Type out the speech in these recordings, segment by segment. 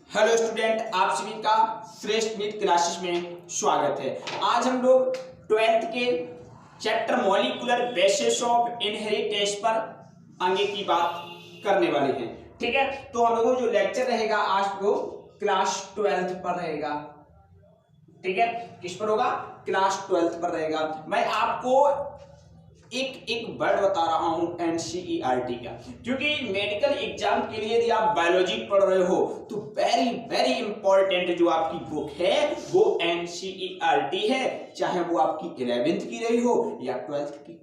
Hello student, आप सभी का श्रेष्ठ मित्र क्लासेस में स्वागत है। आज हम लोग 12th के chapter molecular basis of inheritance पर आगे की बात करने वाले हैं। ठीक है, तो हम लोगों को जो लेक्चर रहेगा आज वो क्लास 12th पर रहेगा। ठीक है, किस पर होगा? क्लास 12th पर रहेगा। मैं आपको एक वर्ड बता रहा हूं एनसीईआरटी का, क्योंकि मेडिकल एग्जाम के लिए यदि आप बायोलॉजी पढ़ रहे हो तो वेरी वेरी इंपॉर्टेंट जो आपकी बुक है वो एनसीईआरटी है, चाहे वो आपकी 11th की रही हो या 12th की।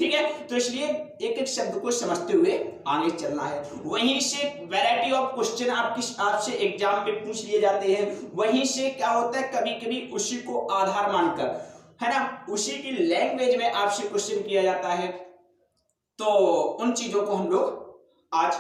ठीक है, तो इसलिए एक एक शब्द को समझते हुए आगे चलना है। वहीं से वैरायटी ऑफ क्वेश्चन आपसे एग्जाम में पूछ लिए जाते हैं। वहीं से क्या होता है, कभी कभी उसी को आधार मानकर, है ना, उसी की लैंग्वेज में आपसे क्वेश्चन किया जाता है। तो उन चीजों को हम लोग आज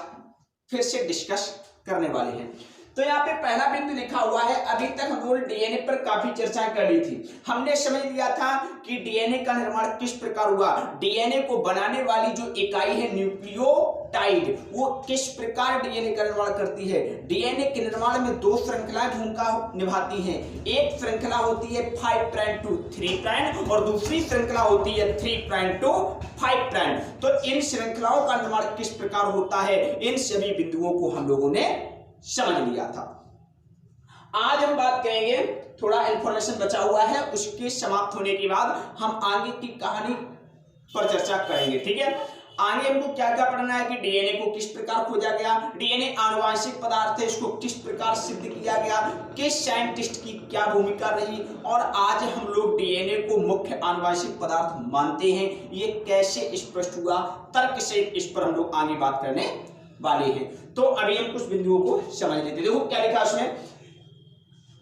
फिर से डिस्कस करने वाले हैं। तो यहाँ पे पहला बिंदु लिखा हुआ है। अभी तक हम लोग डीएनए पर काफी चर्चाएं कर ली थी। हमने समझ लिया था कि डीएनए का निर्माण किस प्रकार हुआ, डीएनए को बनाने वाली जो इकाई है न्यूक्लियोटाइड, वो किस प्रकार डीएनए का निर्माण करती है। डीएनए के निर्माण में दो श्रृंखलाएं भूमिका निभाती हैं। एक श्रृंखला होती है 5 प्राइम टू 3 प्राइम और दूसरी श्रृंखला होती है 3 प्राइम टू 5 प्राइम। तो इन श्रृंखलाओं का निर्माण किस प्रकार होता है, इन सभी बिंदुओं को हम लोगों ने समझ लिया था। आज हम बात करेंगे, थोड़ा इंफॉर्मेशन बचा हुआ है, उसके समाप्त होने के बाद हम आगे की कहानी पर चर्चा करेंगे। ठीक है, आगे हमको क्या क्या पढ़ना है कि डीएनए को किस प्रकार खोजा गया, डीएनए आनुवांशिक पदार्थ है, इसको किस प्रकार सिद्ध किया गया, किस साइंटिस्ट की क्या भूमिका रही, और आज हम लोग डीएनए को मुख्य आनुवांशिक पदार्थ मानते हैं, ये कैसे स्पष्ट हुआ, तर्क से इस पर हम लोग आगे बात करने वाले हैं। तो अभी हम कुछ बिंदुओं को समझ लेते हैं। देखो क्या लिखा उसमें,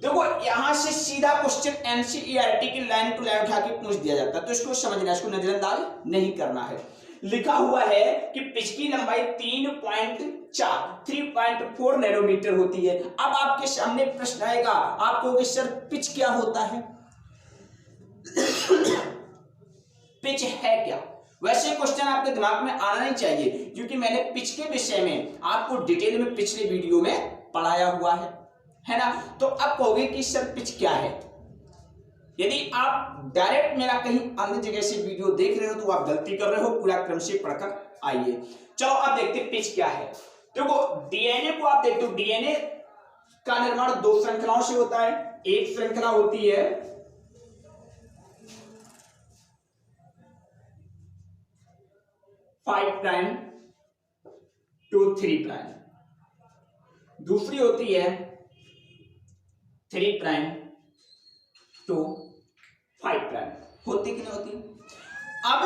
देखो यहां से सीधा क्वेश्चन एनसीईआरटी की लाइन टू लाइन उठा के पूछ दिया जाता है, तो इसको समझना, इसको नजरअंदाज नहीं करना है। लिखा हुआ है कि पिच की लंबाई 3.4 नैनोमीटर होती है। अब आपके सामने प्रश्न आएगा आपको कि सर पिच क्या होता है, पिच है क्या? वैसे क्वेश्चन आपके दिमाग में आना नहीं चाहिए, क्योंकि मैंने पिच के विषय में आपको डिटेल में पिछले वीडियो में पढ़ाया हुआ है ना। तो अब कहोगे कि सर पिच क्या है। यदि आप डायरेक्ट मेरा कहीं अन्य जगह से वीडियो देख रहे हो तो आप गलती कर रहे हो, पूरा क्रम से पढ़कर आइए। चलो अब देखते हैं पिच क्या है। देखो डीएनए को आप देखते हो, डीएनए का निर्माण दो श्रृंखलाओं से होता है। एक श्रृंखला होती है 5 प्राइम टू 3 प्राइम, दूसरी होती है 3 प्राइम टू 5 प्राइम। होती कि नहीं होती? अब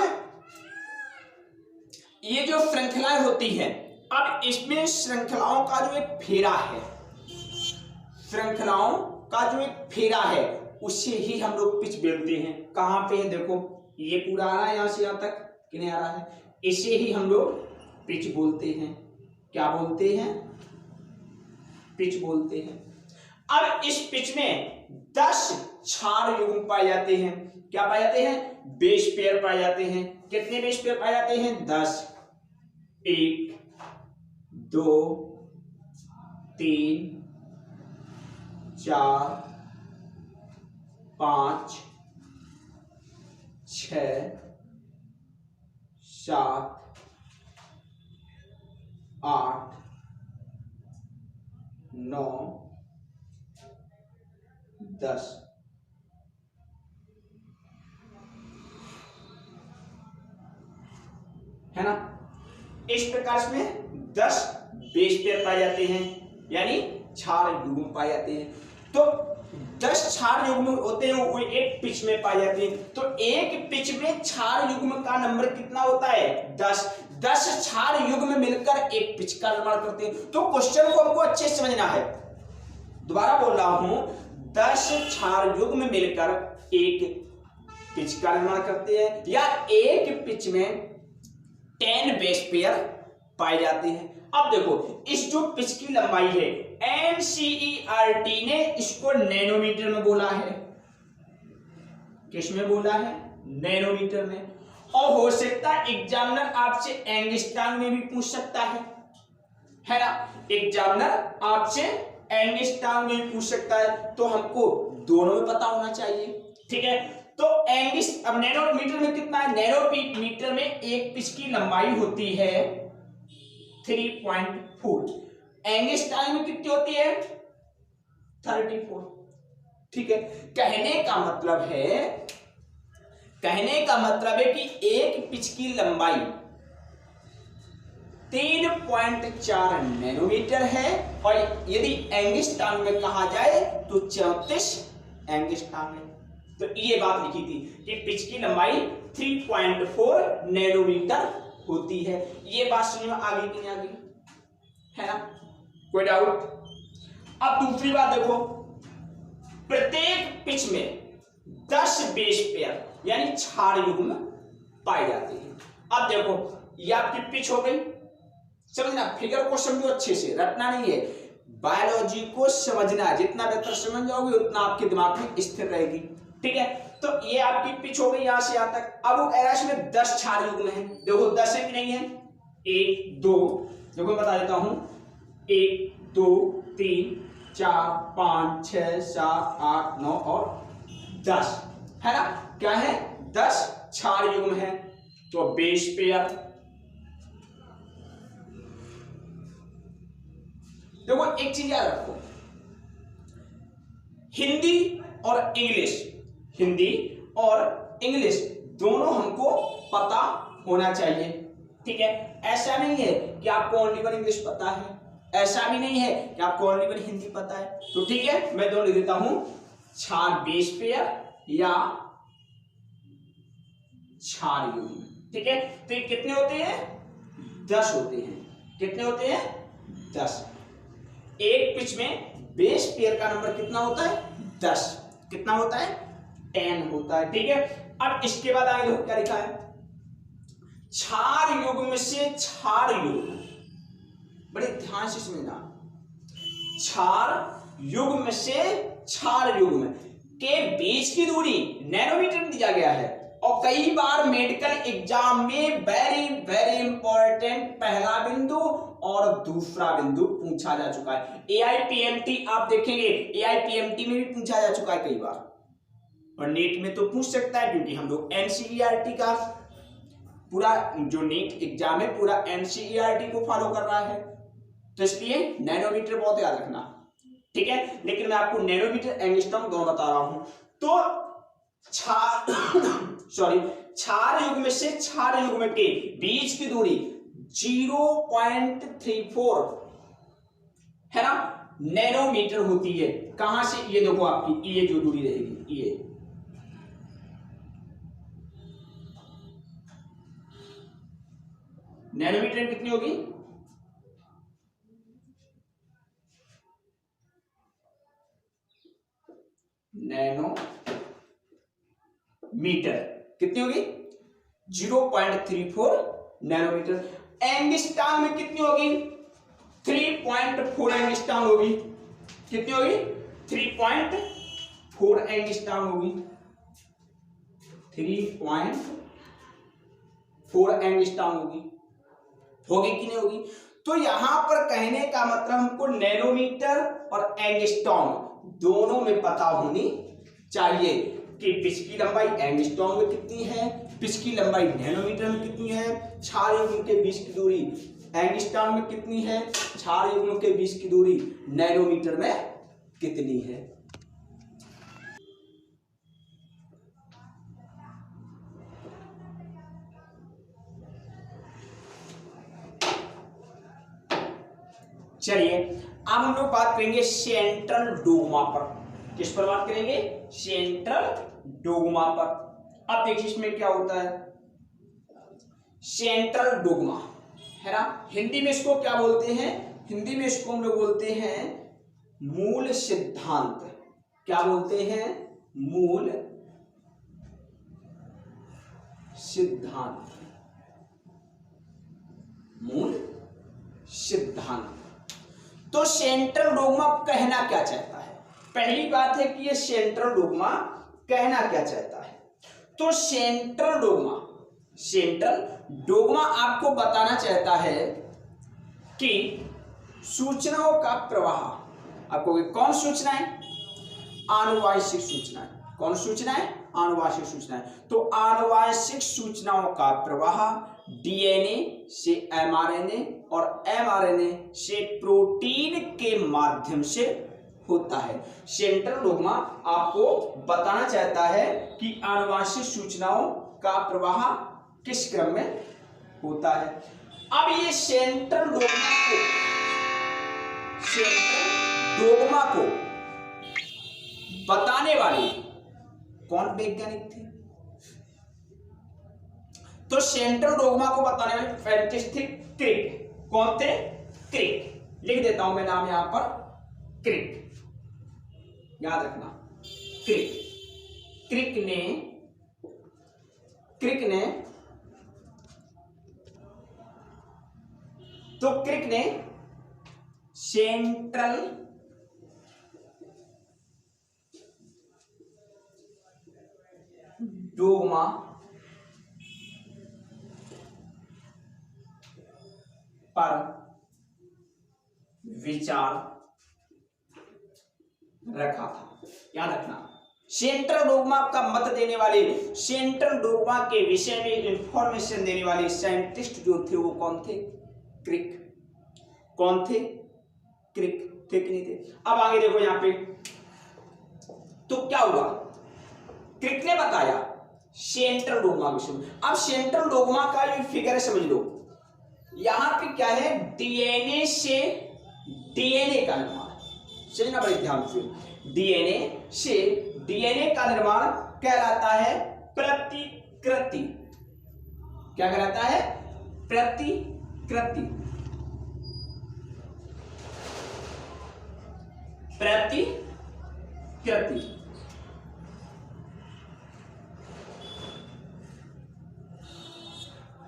ये जो श्रृंखलाएं होती हैं, अब इसमें श्रृंखलाओं का जो एक फेरा है, श्रृंखलाओं का जो एक फेरा है, उससे ही हम लोग पिच बोलते हैं। कहां पे है? देखो ये पूरा आ रहा है, यहां से यहां तक कि नहीं आ रहा है, इसे ही हम लोग पिच बोलते हैं। क्या बोलते हैं? पिच बोलते हैं। अब इस पिच में 10 क्षार युग्म पाए जाते हैं। क्या पाए जाते हैं? बेस पेयर पाए जाते हैं। कितने बेस पेयर पाए जाते हैं? 10। 1 2 3 4 5 6 7 8 9 10। है ना, इस प्रकार में 10 बेस पेयर पाए जाते हैं, यानी क्षार युग्म पाए जाते हैं। तो 10 क्षार युग्म होते हैं, वो एक पिच में पाए जाते हैं। तो एक पिच में क्षार युग्म का नंबर कितना होता है? 10। 10 क्षार युग्म मिलकर एक पिच का निर्माण करते हैं। तो क्वेश्चन को हमको अच्छे से समझना है। दोबारा बोल रहा हूं, 10 क्षार युग्म मिलकर एक पिच का निर्माण करते हैं, या एक पिच में 10 बेस पेयर पाए जाते हैं। अब देखो इस जो पिच की लंबाई है, एनसीईआरटी ने इसको नैनोमीटर में बोला है। किस में बोला है? नैनोमीटर में। और हो सकता है एग्जामिनर आपसे एंगस्ट्रॉम में भी पूछ सकता है ना। एग्जामिनर आपसे एंगस्ट्रॉम में पूछ सकता है, तो हमको दोनों में पता होना चाहिए। ठीक है, तो अब नैनोमीटर में कितना है? नैनोमीटर में एक पिच की लंबाई होती है 3.4, एंगस्ट्रॉम में कितनी होती है? 34। ठीक है, कहने का मतलब है कि एक पिच की लंबाई 3.4 नैनोमीटर है, और यदि एंगस्ट्रॉम में कहा जाए तो 34 एंगस्ट्रॉम है। तो ये बात लिखी थी कि पिच की लंबाई 3.4 नैनोमीटर होती है। ये बात समझ में आ गई कि नहीं आ गई? है ना, कोई डाउट? अब दूसरी बात देखो, प्रत्येक पिच में 10 बेस पेयर यानी क्षार युग्म पाए जाते हैं। अब देखो, ये आपकी पिच हो गई, समझना, फिगर को समझो अच्छे से, रटना नहीं है, बायोलॉजी को समझना, जितना बेहतर समझ जाओगे उतना आपके दिमाग में स्थिर रहेगी। ठीक है, तो ये आपकी पिच हो गई यहां से यहां तक। अब इसमें 10 क्षार युग्म है, देखो 10 है कि नहीं है? 1 2, देखो बता देता हूं, 1 2 3 4 5 6 7 8 9 और 10, है ना? क्या है? 10 क्षार युग्म है। तो बेस पेयर, देखो एक चीज याद रखो, हिंदी और इंग्लिश दोनों हमको पता होना चाहिए। ठीक है, ऐसा नहीं है कि आपको ओनली वन इंग्लिश पता है, ऐसा भी नहीं है कि आपको ओनली वन हिंदी पता है। तो ठीक है, मैं दोनों लिख देता हूं, क्षार बेस पेयर या क्षार युग्म। ठीक है, तो ये कितने होते हैं? 10 होते हैं। कितने होते हैं? 10। एक पिच में बेस पेयर का नंबर कितना होता है? 10। कितना होता है? 10 होता है। ठीक है, अब इसके बाद आगे देखो क्या लिखा है, क्षार युग्म से क्षार युग्म, बड़े ध्यान से समझना, क्षार युग्म से क्षार युग्म के बीच की दूरी नैनोमीटर में दिया गया है, और कई बार मेडिकल एग्जाम में वेरी वेरी इंपॉर्टेंट पहला बिंदु और दूसरा बिंदु पूछा जा चुका है। AIPMT आप देखेंगे, AIPMT में भी पूछा जा चुका है कई बार, और नीट में तो पूछ सकता है, क्योंकि हम लोग NCERT का पूरा जो नीट एग्जाम है पूरा NCERT को फॉलो कर रहा है, तो इसलिए नैनोमीटर बहुत याद रखना। ठीक है, लेकिन मैं आपको नैनोमीटर एंगस्ट्रॉम दोनों बता रहा हूं। तो क्षार युग्म से क्षार युग्म के बीच की दूरी 0.34 है ना, नैनोमीटर होती है। कहां से? ये देखो आपकी ये जो दूरी रहेगी, ये नैनोमीटर कितनी होगी? नैनोमीटर कितनी होगी? 0.34 नैनोमीटर। एंगस्ट्रॉम में कितनी होगी? 3.4 एंगस्ट्रॉम होगी। कितनी होगी? 3.4 एंगस्ट्रॉम होगी। 3.4 एंगस्ट्रॉम होगी कि नहीं होगी? तो यहां पर कहने का मतलब हमको नैनोमीटर और एंगस्ट्रॉम दोनों में पता होनी चाहिए कि पिच की लंबाई एंगस्ट्रॉम में कितनी है, पिच की लंबाई नैनोमीटर में कितनी है, क्षार युग्म के बीच की दूरी एंगस्ट्रॉम में कितनी है, क्षार युग्म के बीच की दूरी नैनोमीटर में कितनी है। चलिए अब हम लोग बात करेंगे सेंट्रल डोग्मा पर। किस पर बात करेंगे? सेंट्रल डोग्मा पर। अब देखिए इसमें क्या होता है, सेंट्रल डोग्मा है ना, हिंदी में इसको क्या बोलते हैं? हिंदी में इसको हम लोग बोलते हैं मूल सिद्धांत। क्या बोलते हैं? मूल सिद्धांत। मूल सिद्धांत। तो सेंट्रल डोग्मा कहना क्या चाहता है? पहली बात है कि ये सेंट्रल डोग्मा कहना क्या चाहता है। तो सेंट्रल डोग्मा आपको बताना चाहता है कि सूचनाओं का प्रवाह आपको कौन सूचनाएं? आनुवांशिक सूचनाएं। कौन सूचनाएं? आनुवांशिक सूचनाएं। तो आनुवांशिक सूचनाओं का प्रवाह डीएनए से एमआरएनए और एमआरएनए से प्रोटीन के माध्यम से होता है। सेंट्रल डोग्मा आपको बताना चाहता है कि आनुवांशिक सूचनाओं का प्रवाह किस क्रम में होता है। अब ये सेंट्रल डोग्मा को बताने वाले कौन वैज्ञानिक थे? तो सेंट्रल डोग्मा को बताने वाले साइंटिस्ट थे क्रिक। कौन थे? क्रिक। लिख देता हूं मैं नाम यहां पर, क्रिक, याद रखना, क्रिक। क्रिक ने सेंट्रल डोग्मा पर विचार रखा था। याद रखना, सेंट्रल डोग्मा का मत देने वाले, सेंट्रल डोग्मा के विषय में इंफॉर्मेशन देने वाले साइंटिस्ट जो थे वो कौन थे? क्रिक। कौन थे? क्रिक थे कि नहीं थे? अब आगे देखो यहां पे, तो क्या हुआ? क्रिक ने बताया सेंट्रल डोग्मा विषय में। अब सेंट्रल डोग्मा का जो फिगर है समझ लो, यहां पे क्या है? डीएनए से डीएनए का निर्माण। समझना बड़े ध्यान से, डीएनए से डीएनए का निर्माण कहलाता है प्रतिकृति। क्या कहलाता है? प्रतिकृति। प्रतिकृति।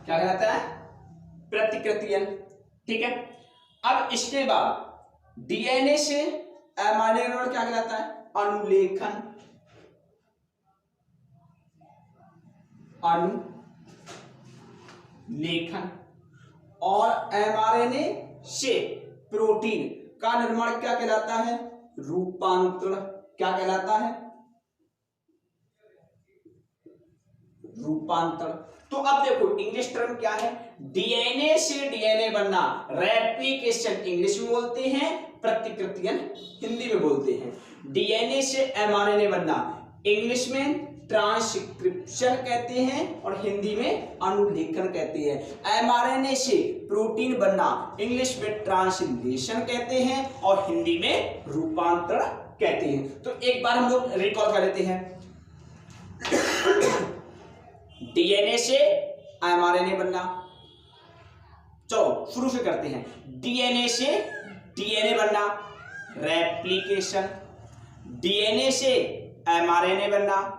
क्या कहलाता है? प्रतिकृतियन। ठीक है। अब इसके बाद डीएनए से एमआरएनए क्या कहलाता है? अनुलेखन। अनुलेखन। और एमआरएनए से प्रोटीन का निर्माण क्या कहलाता है? रूपांतरण। क्या कहलाता है? रूपांतरण। तो अब देखो इंग्लिश टर्म क्या है? डीएनए से डीएनए बनना रेप्लिकेशन इंग्लिश में बोलते हैं, प्रतिकृतियन हिंदी में बोलते हैं। डीएनए से एमआरएनए बनना इंग्लिश में ट्रांसक्रिप्शन कहते हैं और हिंदी में अनुलेखन कहते हैं। एमआरएनए से प्रोटीन बनना इंग्लिश में ट्रांसलेशन कहते हैं और हिंदी में रूपांतरण कहते हैं। तो एक बार हम लोग रिकॉल कर लेते हैं। डीएनए से एमआरएनए बनना, चलो शुरू से करते हैं। डीएनए से डीएनए बनना रेप्लिकेशन, डीएनए से एमआरएनए बनना,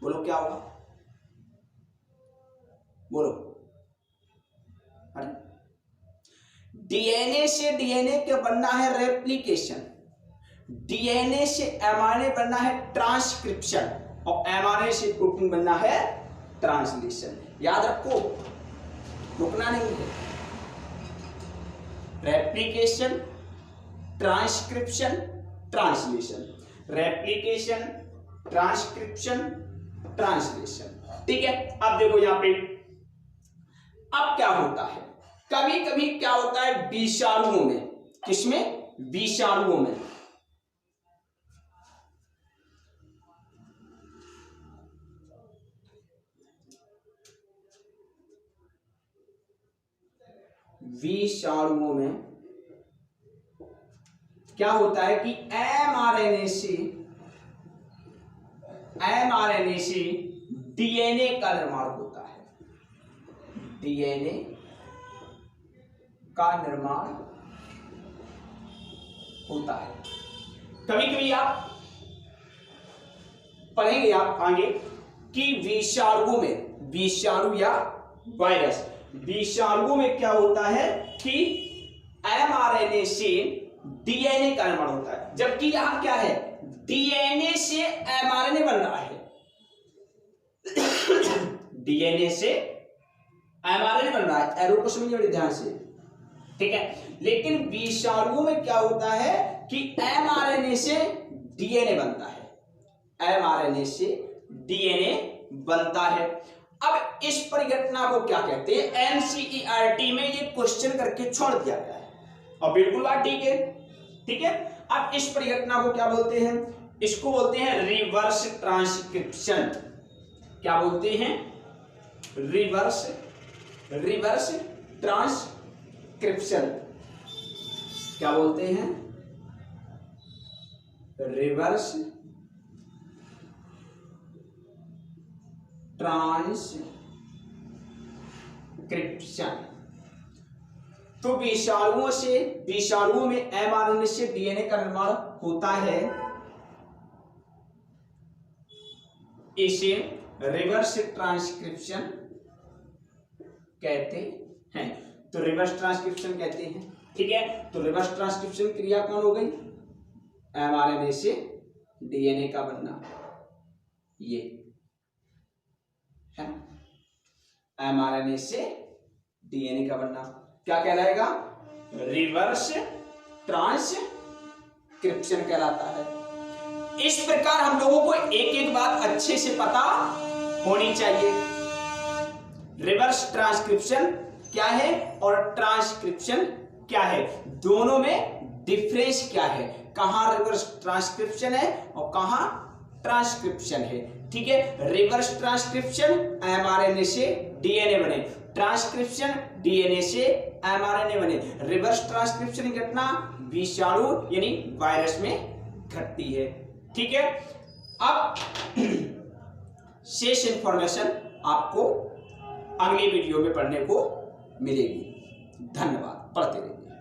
बोलो क्या होगा? बोलो। डीएनए से डीएनए क्या बनना है? रेप्लिकेशन। डीएनए से एमआरएनए बनना है ट्रांसक्रिप्शन और एमआरएनए से प्रोटीन बनना है ट्रांसलेशन। याद रखो, रुकना नहीं है। Replication, transcription, translation, replication, transcription, translation. ठीक है। अब देखो यहां पे, अब क्या होता है? कभी कभी क्या होता है विषाणुओं में? किसमें? विषाणुओं में। विषाणुओं में क्या होता है कि एमआरएनए से डीएनए का निर्माण होता है। डीएनए का निर्माण होता है। कभी कभी आप पढ़ेंगे आप आगे कि विषाणुओं में, विषाणु या वायरस, विषाणुओं में क्या होता है कि एमआरएनए से डीएनए का निर्माण होता है, जबकि यहां क्या है? डीएनए से एमआरएनए बन रहा है। डीएनए से एमआरएनए बन रहा है। एरो को समझिए बड़े ध्यान से। ठीक है। लेकिन विषाणुओं में क्या होता है कि mRNA से DNA बनता है, mRNA से DNA बनता है। अब इस परिघटना को क्या कहते हैं, NCERT में ये क्वेश्चन करके छोड़ दिया गया है और बिल्कुल बात ठीक है, ठीक है। अब इस परिघटना को क्या बोलते हैं, इसको बोलते हैं रिवर्स ट्रांसक्रिप्शन। क्या बोलते हैं, रिवर्स ट्रांसक्रिप्शन। क्या बोलते हैं, रिवर्स ट्रांसक्रिप्शन। तो विषाणुओं में mRNA से DNA का निर्माण होता है, इसे रिवर्स ट्रांसक्रिप्शन कहते हैं। तो रिवर्स ट्रांसक्रिप्शन कहते हैं, ठीक है। तो रिवर्स ट्रांसक्रिप्शन क्रिया कौन हो गई, mRNA से DNA का बनना, ये है mRNA से DNA का बनना क्या कहलाएगा, रिवर्स ट्रांसक्रिप्शन कहलाता है। इस प्रकार हम लोगों को एक एक बात अच्छे से पता होनी चाहिए, रिवर्स ट्रांसक्रिप्शन क्या है और ट्रांसक्रिप्शन क्या है, दोनों में डिफरेंस क्या है, कहां रिवर्स ट्रांसक्रिप्शन है और कहां ट्रांसक्रिप्शन है, ठीक है। रिवर्स ट्रांसक्रिप्शन mRNA से DNA बने, ट्रांसक्रिप्शन DNA से mRNA बने। रिवर्स ट्रांसक्रिप्शन की घटना विषाणु यानी वायरस में घटती है, ठीक है। अब शेष इंफॉर्मेशन आपको अगली वीडियो में पढ़ने को मिलेगी। धन्यवाद, पढ़ते रहिए।